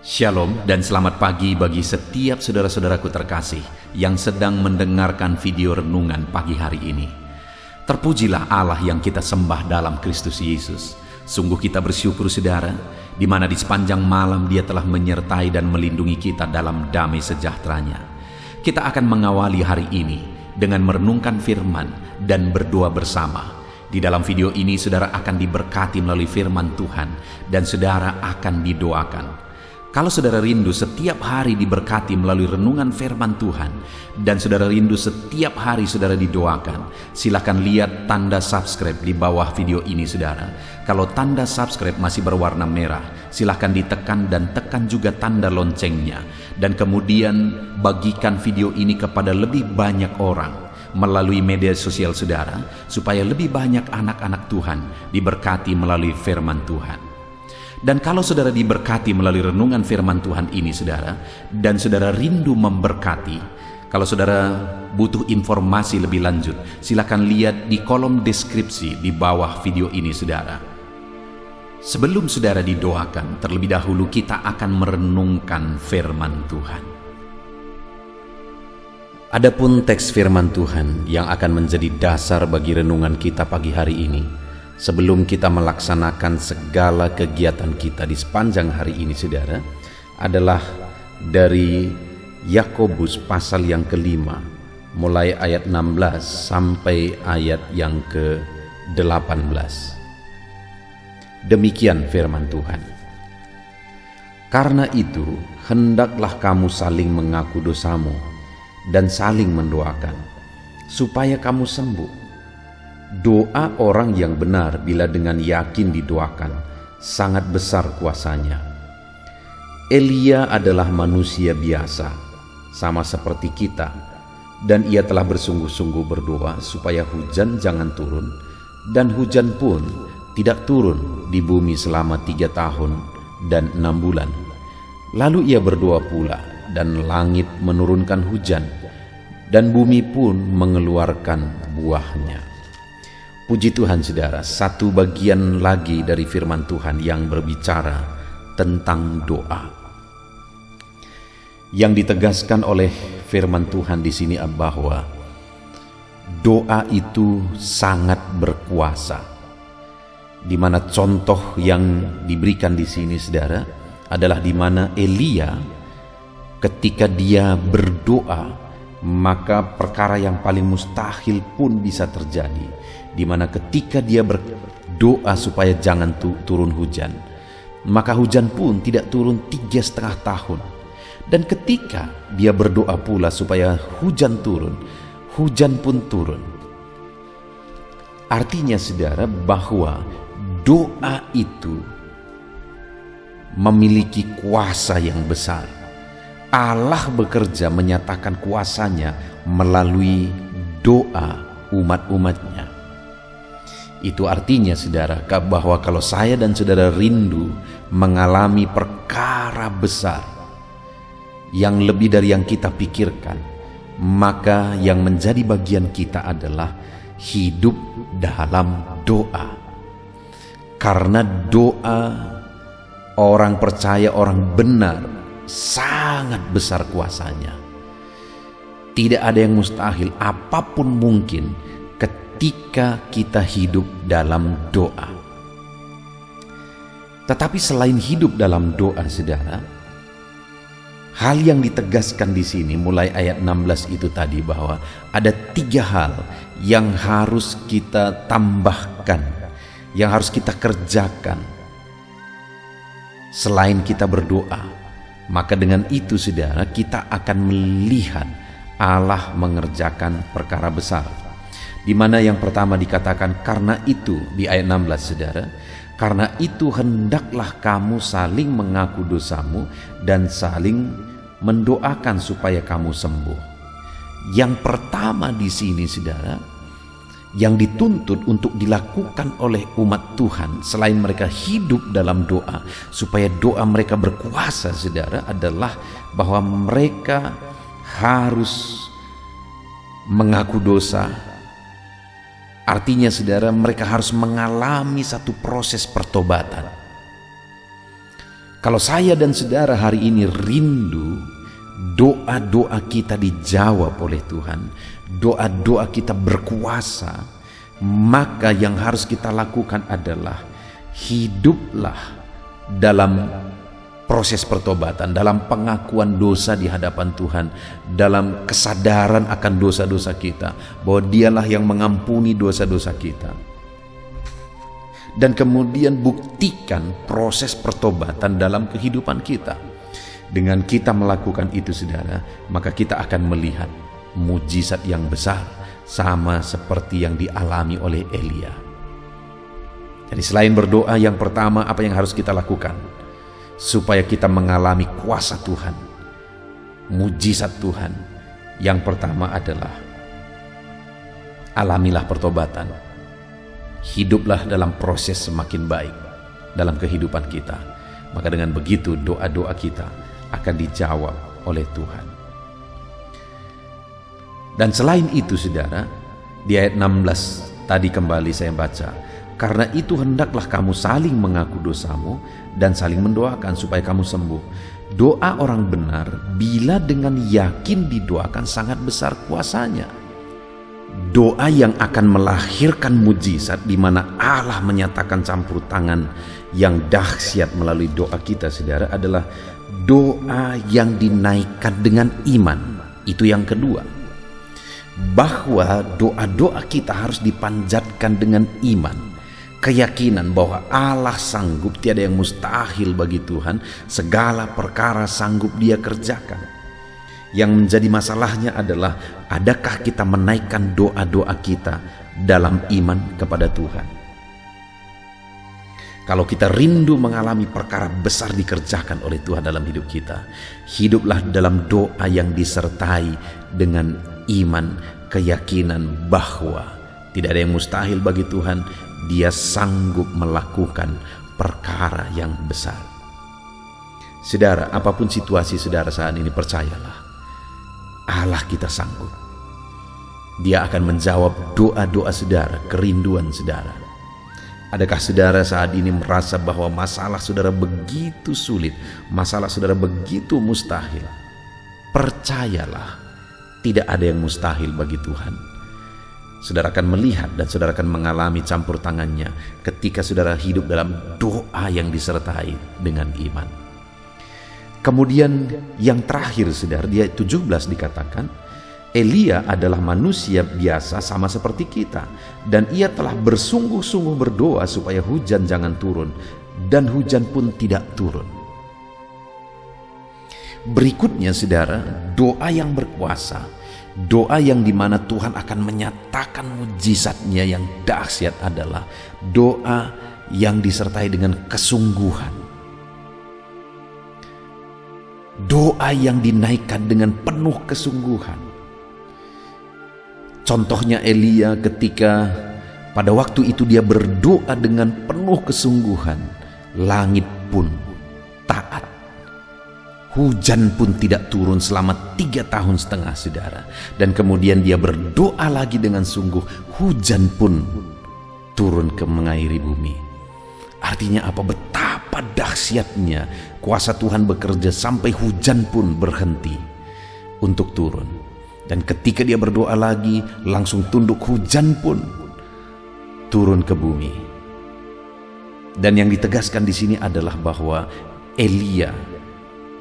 Shalom dan selamat pagi bagi setiap saudara-saudaraku terkasih yang sedang mendengarkan video renungan pagi hari ini. Terpujilah Allah yang kita sembah dalam Kristus Yesus. Sungguh kita bersyukur saudara, di mana di sepanjang malam Dia telah menyertai dan melindungi kita dalam damai sejahteranya. Kita akan mengawali hari ini dengan merenungkan firman dan berdoa bersama. Di dalam video ini saudara akan diberkati melalui firman Tuhan dan saudara akan didoakan. Kalau saudara rindu setiap hari diberkati melalui renungan firman Tuhan dan saudara rindu setiap hari saudara didoakan, silakan lihat tanda subscribe di bawah video ini saudara. Kalau tanda subscribe masih berwarna merah, silakan ditekan dan tekan juga tanda loncengnya. Dan kemudian bagikan video ini kepada lebih banyak orang melalui media sosial saudara, supaya lebih banyak anak-anak Tuhan diberkati melalui firman Tuhan. Dan kalau saudara diberkati melalui renungan firman Tuhan ini saudara, dan saudara rindu memberkati, kalau saudara butuh informasi lebih lanjut, silakan lihat di kolom deskripsi di bawah video ini saudara. Sebelum saudara didoakan, terlebih dahulu kita akan merenungkan firman Tuhan. Adapun teks firman Tuhan yang akan menjadi dasar bagi renungan kita pagi hari ini, sebelum kita melaksanakan segala kegiatan kita di sepanjang hari ini saudara, adalah dari Yakobus pasal yang kelima, mulai ayat 16 sampai ayat yang ke-18. Demikian firman Tuhan. Karena itu, hendaklah kamu saling mengaku dosamu dan saling mendoakan, supaya kamu sembuh. Doa orang yang benar bila dengan yakin didoakan sangat besar kuasanya. Elia adalah manusia biasa, sama seperti kita, dan ia telah bersungguh-sungguh berdoa supaya hujan jangan turun, dan hujan pun tidak turun di bumi selama 3 tahun dan 6 bulan. Lalu ia berdoa pula, dan langit menurunkan hujan, dan bumi pun mengeluarkan buahnya. Puji Tuhan saudara, satu bagian lagi dari firman Tuhan yang berbicara tentang doa. Yang ditegaskan oleh firman Tuhan di sini bahwa doa itu sangat berkuasa. Di mana contoh yang diberikan di sini saudara adalah di mana Elia ketika dia berdoa, maka perkara yang paling mustahil pun bisa terjadi. Di mana ketika dia berdoa supaya jangan turun hujan, maka hujan pun tidak turun 3,5 tahun. Dan ketika dia berdoa pula supaya hujan turun, hujan pun turun. Artinya saudara bahwa doa itu memiliki kuasa yang besar. Allah bekerja menyatakan kuasanya melalui doa umat-umatnya. Itu artinya saudara bahwa kalau saya dan saudara rindu mengalami perkara besar yang lebih dari yang kita pikirkan, maka yang menjadi bagian kita adalah hidup dalam doa. Karena doa orang percaya, orang benar, sangat besar kuasanya. Tidak ada yang mustahil, apapun mungkin ketika kita hidup dalam doa. Tetapi selain hidup dalam doa saudara, hal yang ditegaskan di sini mulai ayat 16 itu tadi bahwa ada 3 hal yang harus kita tambahkan, yang harus kita kerjakan selain kita berdoa. Maka dengan itu saudara, kita akan melihat Allah mengerjakan perkara besar. Di mana yang pertama dikatakan, karena itu di ayat 16 saudara, karena itu hendaklah kamu saling mengaku dosamu dan saling mendoakan supaya kamu sembuh. Yang pertama di sini saudara, yang dituntut untuk dilakukan oleh umat Tuhan selain mereka hidup dalam doa supaya doa mereka berkuasa saudara, adalah bahwa mereka harus mengaku dosa. Artinya saudara, mereka harus mengalami satu proses pertobatan. Kalau saya dan saudara hari ini rindu doa-doa kita dijawab oleh Tuhan, doa-doa kita berkuasa, maka yang harus kita lakukan adalah hiduplah dalam proses pertobatan, dalam pengakuan dosa di hadapan Tuhan, dalam kesadaran akan dosa-dosa kita, bahwa Dialah yang mengampuni dosa-dosa kita. Dan kemudian buktikan proses pertobatan dalam kehidupan kita. Dengan kita melakukan itu, saudara, maka kita akan melihat mujizat yang besar, sama seperti yang dialami oleh Elia. Jadi selain berdoa, yang pertama apa yang harus kita lakukan supaya kita mengalami kuasa Tuhan, mujizat Tuhan? Yang pertama adalah alamilah pertobatan. Hiduplah dalam proses semakin baik dalam kehidupan kita. Maka dengan begitu doa-doa kita akan dijawab oleh Tuhan. Dan selain itu, saudara, di ayat 16 tadi kembali saya baca, karena itu hendaklah kamu saling mengaku dosamu dan saling mendoakan supaya kamu sembuh. Doa orang benar bila dengan yakin didoakan sangat besar kuasanya. Doa yang akan melahirkan mujizat, di mana Allah menyatakan campur tangan yang dahsyat melalui doa kita, saudara, adalah doa yang dinaikkan dengan iman. Itu yang kedua, bahwa doa-doa kita harus dipanjatkan dengan iman, keyakinan bahwa Allah sanggup, tiada yang mustahil bagi Tuhan, segala perkara sanggup Dia kerjakan. Yang menjadi masalahnya adalah, adakah kita menaikkan doa-doa kita dalam iman kepada Tuhan? Kalau kita rindu mengalami perkara besar dikerjakan oleh Tuhan dalam hidup kita, hiduplah dalam doa yang disertai dengan iman, keyakinan bahwa tidak ada yang mustahil bagi Tuhan. Dia sanggup melakukan perkara yang besar. Saudara, apapun situasi saudara saat ini, percayalah, Allah kita sanggup. Dia akan menjawab doa-doa saudara, kerinduan saudara. Adakah saudara saat ini merasa bahwa masalah saudara begitu sulit, masalah saudara begitu mustahil? Percayalah, tidak ada yang mustahil bagi Tuhan. Saudara akan melihat dan saudara akan mengalami campur tangannya ketika saudara hidup dalam doa yang disertai dengan iman. Kemudian yang terakhir, saudara, di ayat 17 dikatakan, Elia adalah manusia biasa sama seperti kita, dan ia telah bersungguh-sungguh berdoa supaya hujan jangan turun, dan hujan pun tidak turun. Berikutnya, saudara, doa yang berkuasa, doa yang dimana Tuhan akan menyatakan mujizatnya yang dahsyat adalah doa yang disertai dengan kesungguhan. Doa yang dinaikkan dengan penuh kesungguhan. Contohnya Elia ketika pada waktu itu dia berdoa dengan penuh kesungguhan, langit pun taat. Hujan pun tidak turun selama 3,5 tahun, saudara. Dan kemudian dia berdoa lagi dengan sungguh, hujan pun turun ke mengairi bumi. Artinya apa? Betapa dahsyatnya kuasa Tuhan bekerja sampai hujan pun berhenti untuk turun. Dan ketika dia berdoa lagi, langsung tunduk, hujan pun turun ke bumi. Dan yang ditegaskan di sini adalah bahwa Elia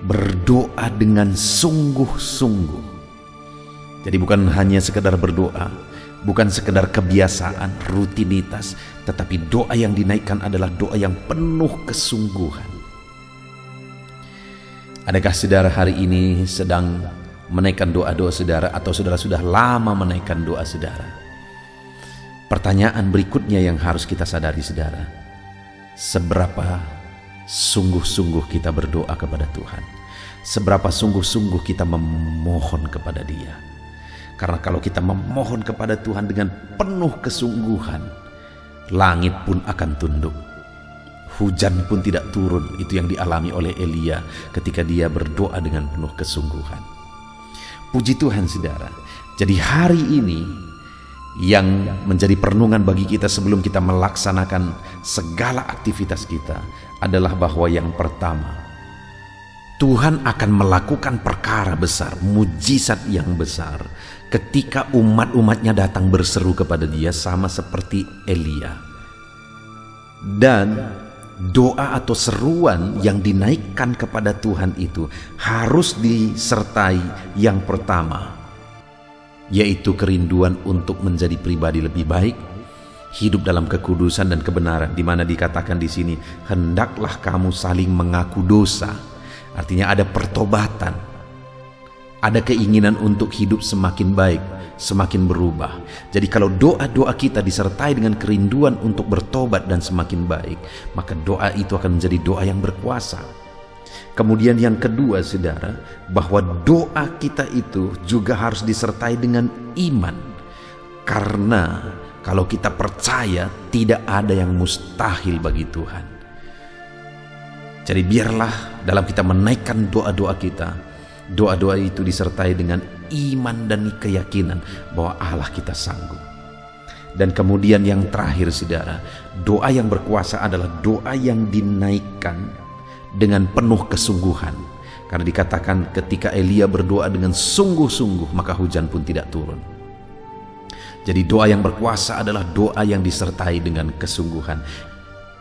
berdoa dengan sungguh-sungguh. Jadi bukan hanya sekedar berdoa, bukan sekedar kebiasaan, rutinitas, tetapi doa yang dinaikkan adalah doa yang penuh kesungguhan. Adakah saudara hari ini sedang menaikkan doa-doa saudara, atau saudara sudah lama menaikkan doa saudara? Pertanyaan berikutnya yang harus kita sadari, saudara, seberapa sungguh-sungguh kita berdoa kepada Tuhan? Seberapa sungguh-sungguh kita memohon kepada Dia? Karena kalau kita memohon kepada Tuhan dengan penuh kesungguhan, langit pun akan tunduk, hujan pun tidak turun. Itu yang dialami oleh Elia ketika dia berdoa dengan penuh kesungguhan. Puji Tuhan, saudara. Jadi hari ini yang menjadi perenungan bagi kita sebelum kita melaksanakan segala aktivitas kita adalah bahwa yang pertama, Tuhan akan melakukan perkara besar, mujizat yang besar ketika umat-umatnya datang berseru kepada Dia, sama seperti Elia. Dan doa atau seruan yang dinaikkan kepada Tuhan itu harus disertai yang pertama, yaitu kerinduan untuk menjadi pribadi lebih baik, hidup dalam kekudusan dan kebenaran, di mana dikatakan di sini, hendaklah kamu saling mengaku dosa. Artinya ada pertobatan, ada keinginan untuk hidup semakin baik, semakin berubah. Jadi kalau doa-doa kita disertai dengan kerinduan untuk bertobat dan semakin baik, maka doa itu akan menjadi doa yang berkuasa. Kemudian yang kedua, saudara, bahwa doa kita itu juga harus disertai dengan iman. Karena kalau kita percaya, tidak ada yang mustahil bagi Tuhan. Jadi biarlah dalam kita menaikkan doa-doa kita, doa-doa itu disertai dengan iman dan keyakinan bahwa Allah kita sanggup. Dan kemudian yang terakhir, saudara, doa yang berkuasa adalah doa yang dinaikkan dengan penuh kesungguhan. Karena dikatakan ketika Elia berdoa dengan sungguh-sungguh, maka hujan pun tidak turun. Jadi doa yang berkuasa adalah doa yang disertai dengan kesungguhan.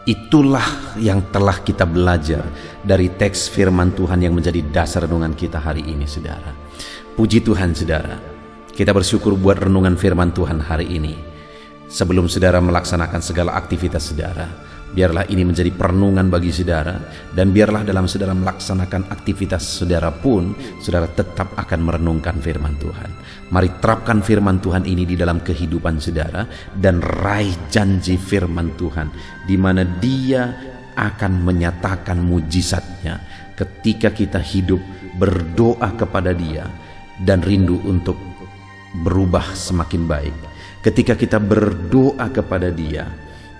Itulah yang telah kita belajar dari teks firman Tuhan yang menjadi dasar renungan kita hari ini, saudara. Puji Tuhan, saudara. Kita bersyukur buat renungan firman Tuhan hari ini. Sebelum saudara melaksanakan segala aktivitas saudara, biarlah ini menjadi perenungan bagi saudara, dan biarlah dalam saudara melaksanakan aktivitas saudara pun, saudara tetap akan merenungkan firman Tuhan. Mari terapkan firman Tuhan ini di dalam kehidupan saudara, dan raih janji firman Tuhan, di mana Dia akan menyatakan mujizatnya ketika kita hidup berdoa kepada Dia dan rindu untuk berubah semakin baik. Ketika kita berdoa kepada Dia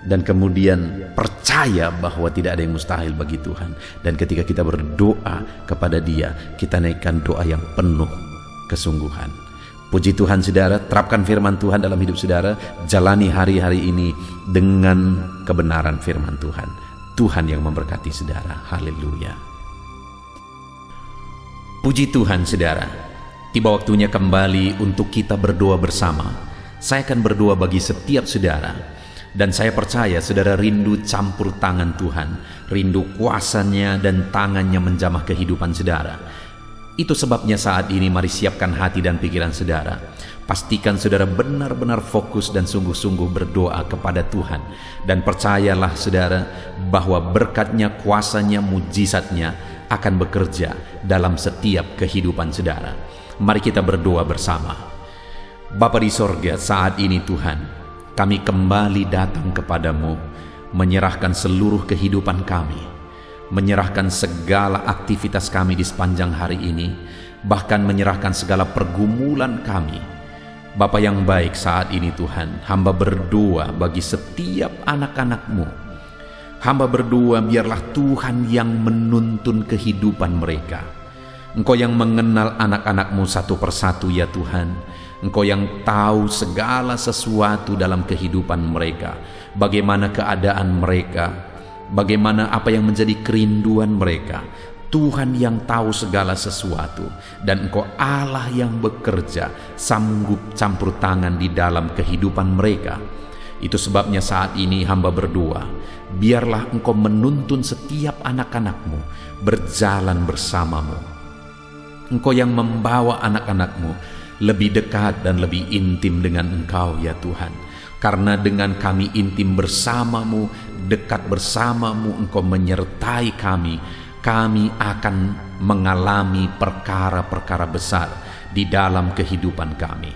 dan kemudian percaya bahwa tidak ada yang mustahil bagi Tuhan, dan ketika kita berdoa kepada Dia, kita naikkan doa yang penuh kesungguhan. Puji Tuhan, saudara, terapkan firman Tuhan dalam hidup saudara, jalani hari-hari ini dengan kebenaran firman Tuhan. Tuhan yang memberkati saudara. Haleluya. Puji Tuhan, saudara. Tiba waktunya kembali untuk kita berdoa bersama. Saya akan berdoa bagi setiap saudara, dan saya percaya saudara rindu campur tangan Tuhan, rindu kuasanya dan tangannya menjamah kehidupan saudara. Itu sebabnya saat ini mari siapkan hati dan pikiran saudara. Pastikan saudara benar-benar fokus dan sungguh-sungguh berdoa kepada Tuhan. Dan percayalah saudara bahwa berkatnya, kuasanya, mujizatnya akan bekerja dalam setiap kehidupan saudara. Mari kita berdoa bersama. Bapa di sorga, saat ini Tuhan, kami kembali datang kepadamu, menyerahkan seluruh kehidupan kami, menyerahkan segala aktivitas kami di sepanjang hari ini, bahkan menyerahkan segala pergumulan kami. Bapa yang baik, saat ini Tuhan, hamba berdoa bagi setiap anak-anak-Mu. Hamba berdoa biarlah Tuhan yang menuntun kehidupan mereka. Engkau yang mengenal anak-anak-Mu satu persatu ya Tuhan. Engkau yang tahu segala sesuatu dalam kehidupan mereka, bagaimana keadaan mereka, bagaimana apa yang menjadi kerinduan mereka. Tuhan yang tahu segala sesuatu, dan Engkau Allah yang bekerja, sanggup campur tangan di dalam kehidupan mereka. Itu sebabnya saat ini hamba berdoa, biarlah Engkau menuntun setiap anak-anak-Mu berjalan bersama-Mu. Engkau yang membawa anak-anak-Mu lebih dekat dan lebih intim dengan Engkau ya Tuhan. Karena dengan kami intim bersama-Mu, dekat bersama-Mu, Engkau menyertai kami, kami akan mengalami perkara-perkara besar di dalam kehidupan kami.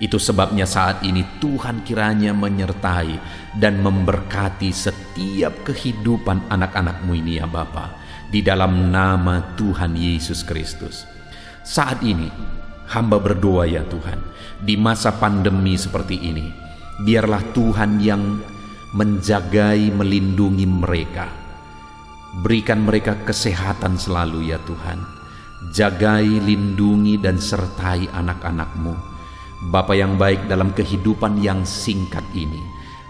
Itu sebabnya saat ini Tuhan kiranya menyertai dan memberkati setiap kehidupan anak-anak-Mu ini ya Bapa, di dalam nama Tuhan Yesus Kristus. Saat ini hamba berdoa ya Tuhan, di masa pandemi seperti ini, biarlah Tuhan yang menjagai, melindungi mereka. Berikan mereka kesehatan selalu ya Tuhan. Jagai, lindungi dan sertai anak-anak-Mu. Bapa yang baik, dalam kehidupan yang singkat ini,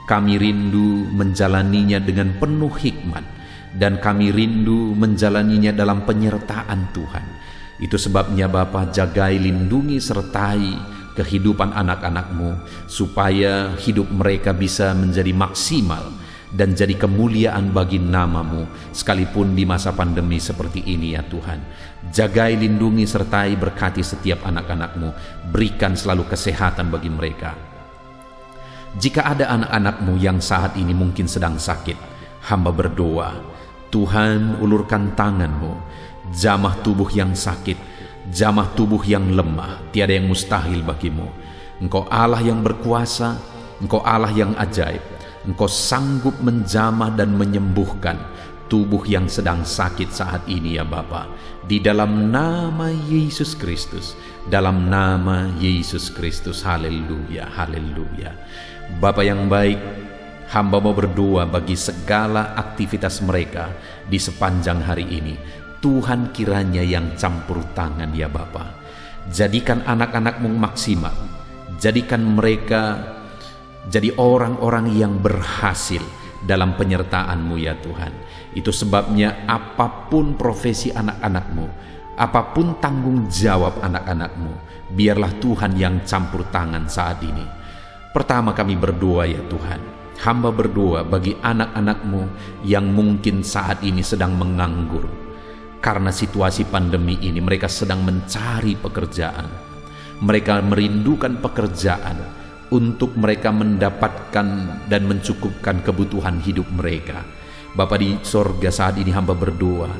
kami rindu menjalaninya dengan penuh hikmat, dan kami rindu menjalaninya dalam penyertaan Tuhan. Itu sebabnya Bapa, jagai, lindungi, sertai kehidupan anak-anak-Mu, supaya hidup mereka bisa menjadi maksimal dan jadi kemuliaan bagi nama-Mu, sekalipun di masa pandemi seperti ini ya Tuhan. Jagai, lindungi, sertai, berkati setiap anak-anak-Mu, berikan selalu kesehatan bagi mereka. Jika ada anak-anak-Mu yang saat ini mungkin sedang sakit, hamba berdoa, Tuhan ulurkan tangan-Mu, jamah tubuh yang sakit, jamah tubuh yang lemah, tiada yang mustahil bagi-Mu. Engkau Allah yang berkuasa, Engkau Allah yang ajaib. Engkau sanggup menjamah dan menyembuhkan tubuh yang sedang sakit saat ini ya Bapa. Di dalam nama Yesus Kristus, dalam nama Yesus Kristus. Haleluya, haleluya. Bapa yang baik, hamba mau berdoa bagi segala aktivitas mereka di sepanjang hari ini. Tuhan kiranya yang campur tangan ya Bapa. Jadikan anak-anak-Mu maksimal. Jadikan mereka jadi orang-orang yang berhasil dalam penyertaan-Mu ya Tuhan. Itu sebabnya apapun profesi anak-anak-Mu, apapun tanggung jawab anak-anak-Mu, biarlah Tuhan yang campur tangan saat ini. Pertama kami berdoa ya Tuhan, hamba berdoa bagi anak-anak-Mu yang mungkin saat ini sedang menganggur. Karena situasi pandemi ini mereka sedang mencari pekerjaan. Mereka merindukan pekerjaan untuk mereka mendapatkan dan mencukupkan kebutuhan hidup mereka. Bapa di sorga, saat ini hamba berdoa,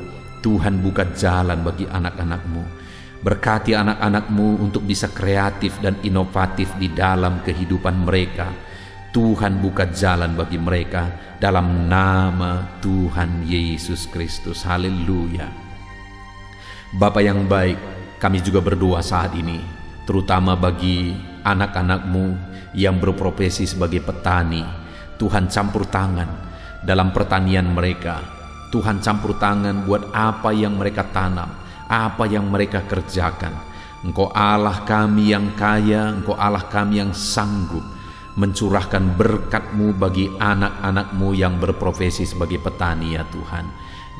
Tuhan buka jalan bagi anak-anak-Mu. Berkati anak-anak-Mu untuk bisa kreatif dan inovatif di dalam kehidupan mereka. Tuhan buka jalan bagi mereka dalam nama Tuhan Yesus Kristus. Haleluya. Bapa yang baik, kami juga berdoa saat ini, terutama bagi anak-anak-Mu yang berprofesi sebagai petani. Tuhan campur tangan dalam pertanian mereka. Tuhan campur tangan buat apa yang mereka tanam, apa yang mereka kerjakan. Engkau Allah kami yang kaya, Engkau Allah kami yang sanggup mencurahkan berkat-Mu bagi anak-anak-Mu yang berprofesi sebagai petani ya Tuhan.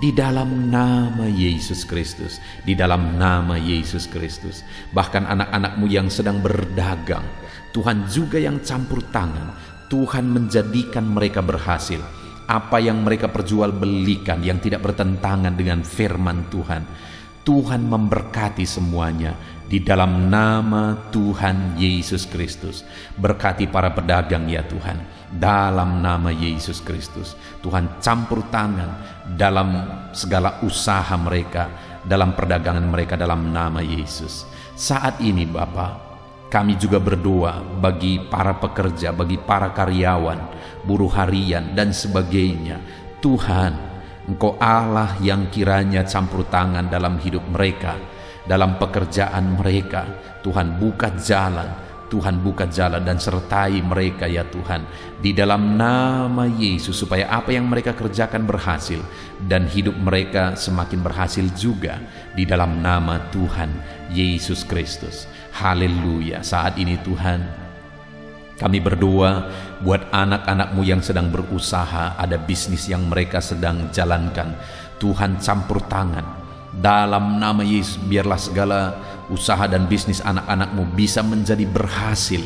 Di dalam nama Yesus Kristus, di dalam nama Yesus Kristus. Bahkan anak-anak-Mu yang sedang berdagang, Tuhan juga yang campur tangan. Tuhan menjadikan mereka berhasil. Apa yang mereka perjualbelikan yang tidak bertentangan dengan firman Tuhan, Tuhan memberkati semuanya di dalam nama Tuhan Yesus Kristus. Berkati para pedagang ya Tuhan, dalam nama Yesus Kristus. Tuhan campur tangan dalam segala usaha mereka, dalam perdagangan mereka, dalam nama Yesus. Saat ini Bapa, kami juga berdoa bagi para pekerja, bagi para karyawan, buruh harian dan sebagainya. Tuhan, Engkau Allah yang kiranya campur tangan dalam hidup mereka, dalam pekerjaan mereka. Tuhan buka jalan, Tuhan buka jalan dan sertai mereka ya Tuhan, di dalam nama Yesus, supaya apa yang mereka kerjakan berhasil dan hidup mereka semakin berhasil juga di dalam nama Tuhan Yesus Kristus. Haleluya. Saat ini Tuhan, kami berdoa buat anak-anak-Mu yang sedang berusaha, ada bisnis yang mereka sedang jalankan. Tuhan campur tangan dalam nama Yesus, biarlah segala usaha dan bisnis anak-anak-Mu bisa menjadi berhasil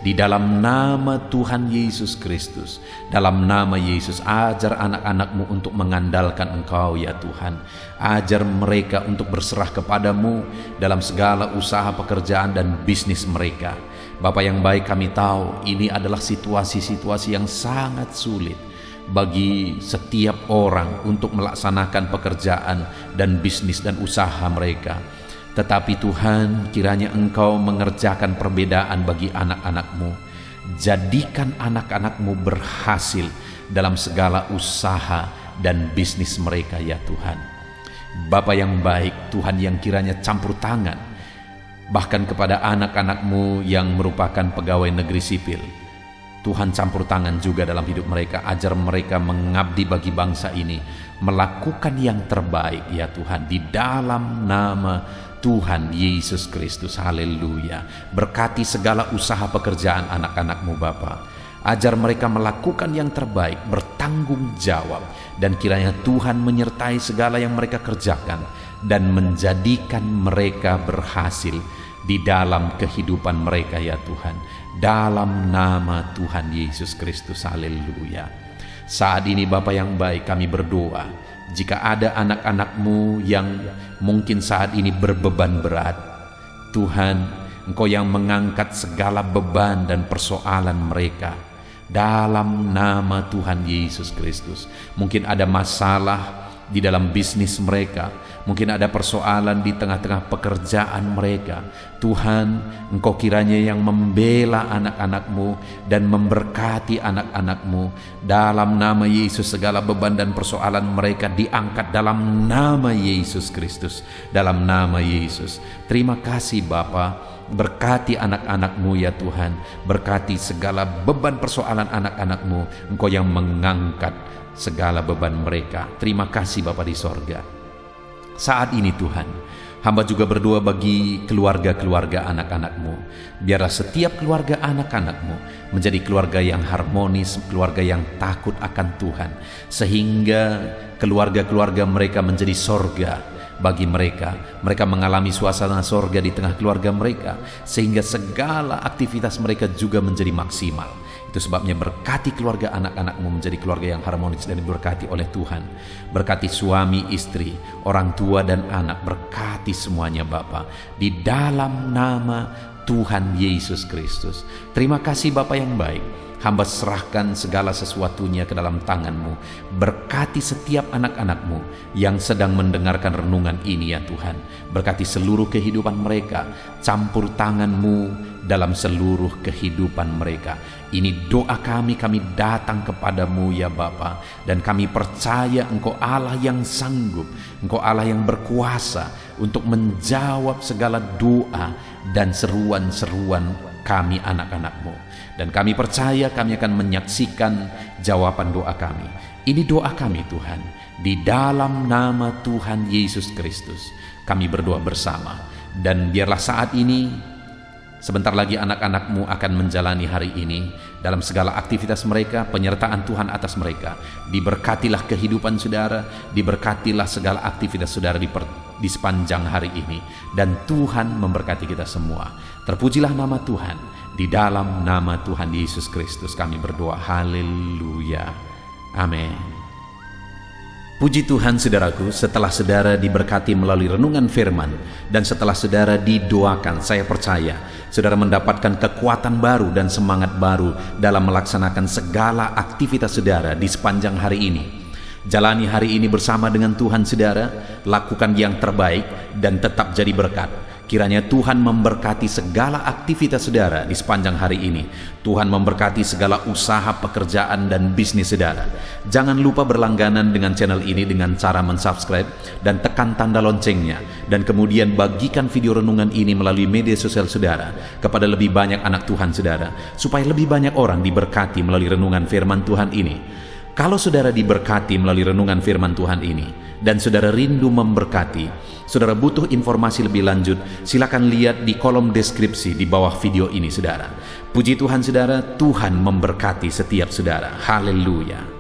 di dalam nama Tuhan Yesus Kristus. Dalam nama Yesus, ajar anak-anak-Mu untuk mengandalkan Engkau ya Tuhan. Ajar mereka untuk berserah kepadamu dalam segala usaha, pekerjaan dan bisnis mereka. Bapa yang baik, kami tahu ini adalah situasi-situasi yang sangat sulit bagi setiap orang untuk melaksanakan pekerjaan dan bisnis dan usaha mereka. Tetapi Tuhan, kiranya Engkau mengerjakan perbedaan bagi anak-anak-Mu. Jadikan anak-anak-Mu berhasil dalam segala usaha dan bisnis mereka ya Tuhan. Bapa yang baik, Tuhan yang kiranya campur tangan bahkan kepada anak-anak-Mu yang merupakan pegawai negeri sipil. Tuhan campur tangan juga dalam hidup mereka. Ajar mereka mengabdi bagi bangsa ini, melakukan yang terbaik ya Tuhan, di dalam nama Tuhan Yesus Kristus. Haleluya. Berkati segala usaha pekerjaan anak-anak-Mu Bapa. Ajar mereka melakukan yang terbaik, bertanggung jawab, dan kiranya Tuhan menyertai segala yang mereka kerjakan dan menjadikan mereka berhasil di dalam kehidupan mereka ya Tuhan. Dalam nama Tuhan Yesus Kristus, haleluya. Saat ini Bapa yang baik, kami berdoa, jika ada anak-anak-Mu yang mungkin saat ini berbeban berat, Tuhan, Engkau yang mengangkat segala beban dan persoalan mereka. Dalam nama Tuhan Yesus Kristus. Mungkin ada masalah di dalam bisnis mereka, mungkin ada persoalan di tengah-tengah pekerjaan mereka. Tuhan, Engkau kiranya yang membela anak-anak-Mu dan memberkati anak-anak-Mu. Dalam nama Yesus, segala beban dan persoalan mereka diangkat dalam nama Yesus Kristus. Dalam nama Yesus. Terima kasih Bapa. Berkati anak-anak-Mu ya Tuhan. Berkati segala beban persoalan anak-anak-Mu. Engkau yang mengangkat segala beban mereka. Terima kasih Bapa di sorga. Saat ini Tuhan, hamba juga berdoa bagi keluarga-keluarga anak-anak-Mu. Biarlah setiap keluarga anak-anak-Mu menjadi keluarga yang harmonis, keluarga yang takut akan Tuhan, sehingga keluarga-keluarga mereka menjadi sorga bagi mereka. Mereka mengalami suasana sorga di tengah keluarga mereka, sehingga segala aktivitas mereka juga menjadi maksimal. Itu sebabnya berkati keluarga anak-anak-Mu menjadi keluarga yang harmonis dan diberkati oleh Tuhan. Berkati suami, istri, orang tua dan anak, berkati semuanya Bapa, di dalam nama Tuhan Yesus Kristus. Terima kasih Bapa yang baik. Hamba serahkan segala sesuatunya ke dalam tangan-Mu. Berkati setiap anak-anak-Mu yang sedang mendengarkan renungan ini ya Tuhan. Berkati seluruh kehidupan mereka. Campur tangan-Mu dalam seluruh kehidupan mereka. Ini doa kami datang kepadamu ya Bapa, dan kami percaya Engkau Allah yang sanggup, Engkau Allah yang berkuasa untuk menjawab segala doa dan seruan-seruan kami anak-anak-Mu. Dan kami percaya kami akan menyaksikan jawaban doa kami. Ini doa kami Tuhan, di dalam nama Tuhan Yesus Kristus kami berdoa bersama. Dan biarlah saat ini, sebentar lagi anak-anak-Mu akan menjalani hari ini dalam segala aktivitas mereka, penyertaan Tuhan atas mereka. Diberkatilah kehidupan saudara, diberkatilah segala aktivitas saudara di sepanjang hari ini. Dan Tuhan memberkati kita semua. Terpujilah nama Tuhan. Di dalam nama Tuhan Yesus Kristus kami berdoa. Haleluya. Amin. Puji Tuhan saudaraku, setelah saudara diberkati melalui renungan firman dan setelah saudara didoakan, saya percaya saudara mendapatkan kekuatan baru dan semangat baru dalam melaksanakan segala aktivitas saudara di sepanjang hari ini. Jalani hari ini bersama dengan Tuhan saudara, lakukan yang terbaik dan tetap jadi berkat. Kiranya Tuhan memberkati segala aktivitas saudara di sepanjang hari ini. Tuhan memberkati segala usaha, pekerjaan, dan bisnis saudara. Jangan lupa berlangganan dengan channel ini dengan cara mensubscribe dan tekan tanda loncengnya. Dan kemudian bagikan video renungan ini melalui media sosial saudara kepada lebih banyak anak Tuhan saudara, supaya lebih banyak orang diberkati melalui renungan firman Tuhan ini. Kalau saudara diberkati melalui renungan firman Tuhan ini dan saudara rindu memberkati, saudara butuh informasi lebih lanjut, silakan lihat di kolom deskripsi di bawah video ini saudara. Puji Tuhan saudara, Tuhan memberkati setiap saudara. Haleluya.